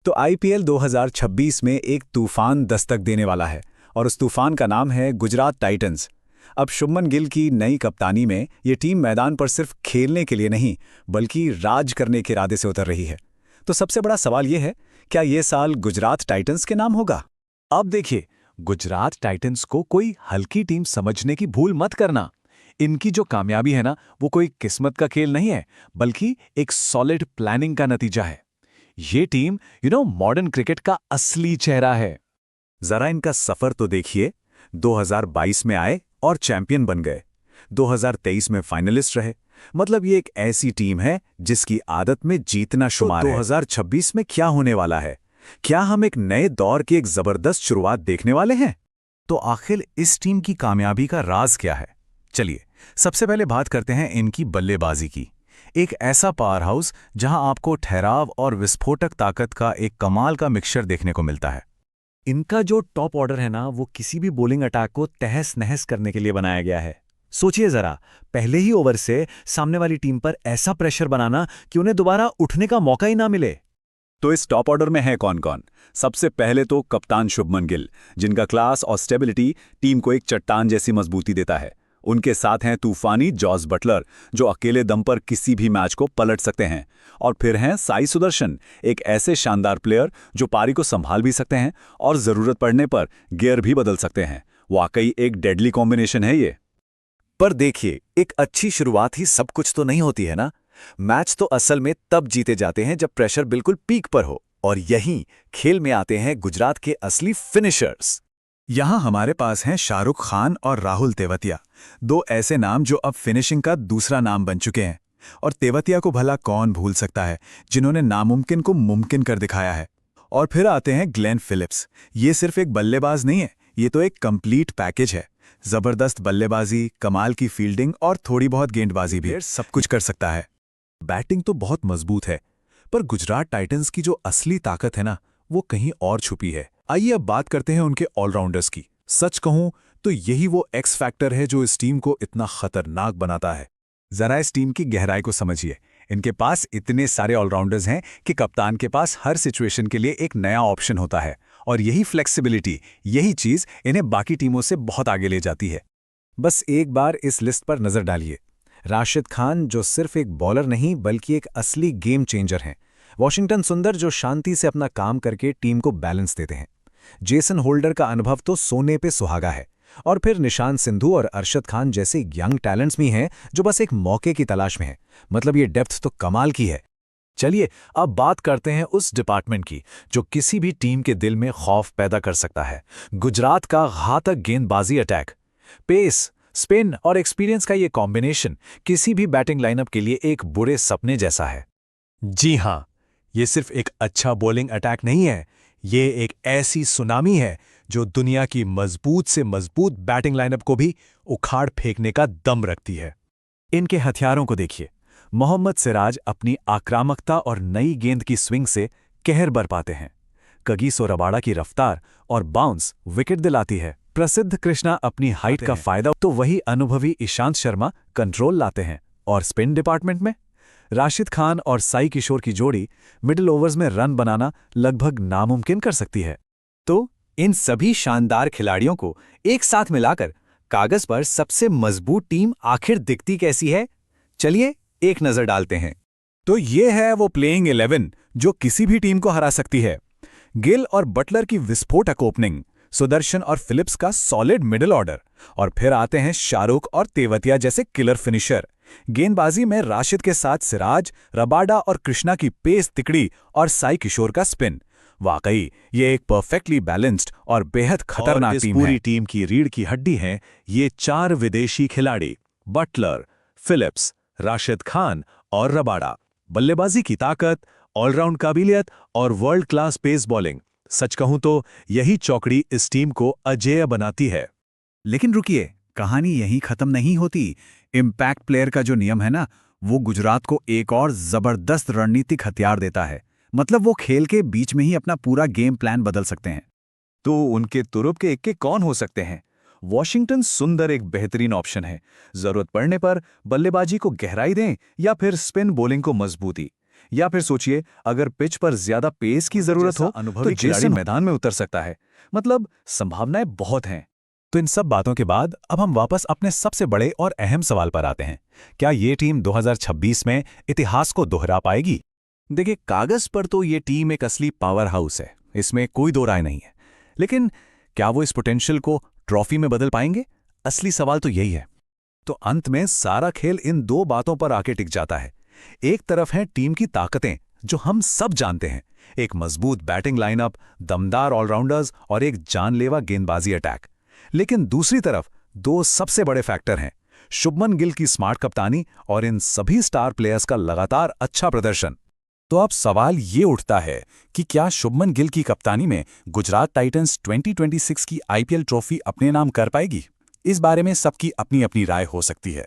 तो आईपीएल 2026 में एक तूफान दस्तक देने वाला है और उस तूफान का नाम है गुजरात टाइटंस। अब शुभमन गिल की नई कप्तानी में ये टीम मैदान पर सिर्फ खेलने के लिए नहीं बल्कि राज करने के इरादे से उतर रही है। तो सबसे बड़ा सवाल ये है, क्या ये साल गुजरात टाइटंस के नाम होगा? अब देखिए, गुजरात टाइटंस को कोई हल्की टीम समझने की भूल मत करना। इनकी जो कामयाबी है ना, वो कोई किस्मत का खेल नहीं है, बल्कि एक सॉलिड प्लानिंग का नतीजा है। ये टीम मॉडर्न क्रिकेट का असली चेहरा है। जरा इनका सफर तो देखिए। 2022 में आए और चैंपियन बन गए। 2023 में फाइनलिस्ट रहे। मतलब ये एक ऐसी टीम है जिसकी आदत में जीतना शुमार है। 2026 में क्या होने वाला है? क्या हम एक नए दौर की एक जबरदस्त शुरुआत देखने वाले हैं? तो आखिर इस टीम की कामयाबी का राज क्या है? चलिए, सबसे पहले बात करते हैं इनकी बल्लेबाजी की। एक ऐसा पावर हाउस जहां आपको ठहराव और विस्फोटक ताकत का एक कमाल का मिक्सचर देखने को मिलता है। इनका जो टॉप ऑर्डर है ना, वो किसी भी बॉलिंग अटैक को तहस नहस करने के लिए बनाया गया है। सोचिए जरा, पहले ही ओवर से सामने वाली टीम पर ऐसा प्रेशर बनाना कि उन्हें दोबारा उठने का मौका ही ना मिले। तो इस टॉप ऑर्डर में है कौन कौन? सबसे पहले तो कप्तान शुभमन गिल, जिनका क्लास और स्टेबिलिटी टीम को एक चट्टान जैसी मजबूती देता है। उनके साथ हैं तूफानी जॉस बटलर, जो अकेले दम पर किसी भी मैच को पलट सकते हैं। और फिर हैं साई सुदर्शन, एक ऐसे शानदार प्लेयर जो पारी को संभाल भी सकते हैं और जरूरत पड़ने पर गियर भी बदल सकते हैं। वाकई एक डेडली कॉम्बिनेशन है ये। पर देखिए, एक अच्छी शुरुआत ही सब कुछ तो नहीं होती है ना। मैच तो असल में तब जीते जाते हैं जब प्रेशर बिल्कुल पीक पर हो, और यहीं खेल में आते हैं गुजरात के असली फिनिशर्स। यहां हमारे पास हैं शाहरुख खान और राहुल तेवतिया, दो ऐसे नाम जो अब फिनिशिंग का दूसरा नाम बन चुके हैं। और तेवतिया को भला कौन भूल सकता है, जिन्होंने नामुमकिन को मुमकिन कर दिखाया है। और फिर आते हैं ग्लेन फिलिप्स। ये सिर्फ एक बल्लेबाज नहीं है, ये तो एक कंप्लीट पैकेज है। जबरदस्त बल्लेबाजी, कमाल की फील्डिंग और थोड़ी बहुत गेंदबाजी भी सब कुछ कर सकता है। बैटिंग तो बहुत मजबूत है, पर गुजरात टाइटंस की जो असली ताकत है ना, वो कहीं और छुपी है। आइए अब बात करते हैं उनके ऑलराउंडर्स की। सच कहूं तो यही वो एक्स फैक्टर है जो इस टीम को इतना खतरनाक बनाता है। जरा इस टीम की गहराई को समझिए। इनके पास इतने सारे ऑलराउंडर्स हैं कि कप्तान के पास हर सिचुएशन के लिए एक नया ऑप्शन होता है, और यही फ्लेक्सिबिलिटी, यही चीज इन्हें बाकी टीमों से बहुत आगे ले जाती है। बस एक बार इस लिस्ट पर नजर डालिए। राशिद खान, जो सिर्फ एक बॉलर नहीं बल्कि एक असली गेम चेंजर हैं। वॉशिंगटन सुंदर, जो शांति से अपना काम करके टीम को बैलेंस देते हैं। जेसन होल्डर का अनुभव तो सोने पे सुहागा है। और फिर निशान सिंधु और अरशद खान जैसे यंग टैलेंट्स भी हैं जो बस एक मौके की तलाश में हैं। मतलब ये डेप्थ तो कमाल की है। चलिए अब बात करते हैं उस डिपार्टमेंट की जो किसी भी टीम के दिल में खौफ पैदा कर सकता है। गुजरात का घातक गेंदबाजी अटैक। पेस, स्पिन और एक्सपीरियंस का ये कॉम्बिनेशन किसी भी बैटिंग लाइनअप के लिए एक बुरे सपने जैसा है। जी हां, ये सिर्फ एक अच्छा बॉलिंग अटैक नहीं है, ये एक ऐसी सुनामी है जो दुनिया की मजबूत से मजबूत बैटिंग लाइनअप को भी उखाड़ फेंकने का दम रखती है। इनके हथियारों को देखिए। मोहम्मद सिराज अपनी आक्रामकता और नई गेंद की स्विंग से कहर बरपाते हैं। कगिसो रबाड़ा की रफ्तार और बाउंस विकेट दिलाती है। प्रसिद्ध कृष्णा अपनी हाइट का फायदा, तो वही अनुभवी ईशांत शर्मा कंट्रोल लाते हैं। और स्पिन डिपार्टमेंट में राशिद खान और साई किशोर की जोड़ी मिडिल ओवर्स में रन बनाना लगभग नामुमकिन कर सकती है। तो इन सभी शानदार खिलाड़ियों को एक साथ मिलाकर कागज पर सबसे मजबूत टीम आखिर दिखती कैसी है? चलिए एक नजर डालते हैं। तो ये है वो प्लेइंग 11 जो किसी भी टीम को हरा सकती है। गिल और बटलर की विस्फोटक ओपनिंग, सुदर्शन और फिलिप्स का सॉलिड मिडिल ऑर्डर, और फिर आते हैं शाहरुख और तेवतिया जैसे किलर फिनिशर। गेंदबाजी में राशिद के साथ सिराज, रबाडा और कृष्णा की पेस तिकड़ी और साई किशोर का स्पिन। वाकई ये एक परफेक्टली बैलेंस्ड और बेहद खतरनाक टीम है। पूरी टीम की रीढ़ की हड्डी हैं ये चार विदेशी खिलाड़ी, बटलर, फिलिप्स, राशिद खान और रबाडा। बल्लेबाजी की ताकत, ऑलराउंड काबिलियत और वर्ल्ड क्लास पेस बॉलिंग, सच कहूं तो यही चौकड़ी इस टीम को अजेय बनाती है। लेकिन रुकिए, कहानी यहीं खत्म नहीं होती। इम्पैक्ट प्लेयर का जो नियम है ना, वो गुजरात को एक और जबरदस्त रणनीतिक हथियार देता है। मतलब वो खेल के बीच में ही अपना पूरा गेम प्लान बदल सकते हैं। तो उनके तुरुप के इक्के कौन हो सकते हैं? वॉशिंगटन सुंदर एक बेहतरीन ऑप्शन है। जरूरत पड़ने पर बल्लेबाजी को गहराई दें या फिर स्पिन बॉलिंग को मजबूती। या फिर सोचिए, अगर पिच पर ज्यादा पेस की जरूरत हो तो जेसन मैदान में उतर सकता है। मतलब संभावनाएं बहुत हैं। तो इन सब बातों के बाद अब हम वापस अपने सबसे बड़े और अहम सवाल पर आते हैं। क्या ये टीम 2026 में इतिहास को दोहरा पाएगी? देखिए, कागज पर तो ये टीम एक असली पावर हाउस है, इसमें कोई दो राय नहीं है। लेकिन क्या वो इस पोटेंशियल को ट्रॉफी में बदल पाएंगे? असली सवाल तो यही है। तो अंत में सारा खेल इन दो बातों पर आके टिक जाता है। एक तरफ है टीम की ताकतें, जो हम सब जानते हैं, एक मजबूत बैटिंग लाइनअप, दमदार ऑलराउंडर्स और एक जानलेवा गेंदबाजी अटैक। लेकिन दूसरी तरफ दो सबसे बड़े फैक्टर हैं, शुभमन गिल की स्मार्ट कप्तानी और इन सभी स्टार प्लेयर्स का लगातार अच्छा प्रदर्शन। तो अब सवाल ये उठता है कि क्या शुभमन गिल की कप्तानी में गुजरात टाइटंस 2026 की आईपीएल ट्रॉफी अपने नाम कर पाएगी? इस बारे में सबकी अपनी अपनी राय हो सकती है।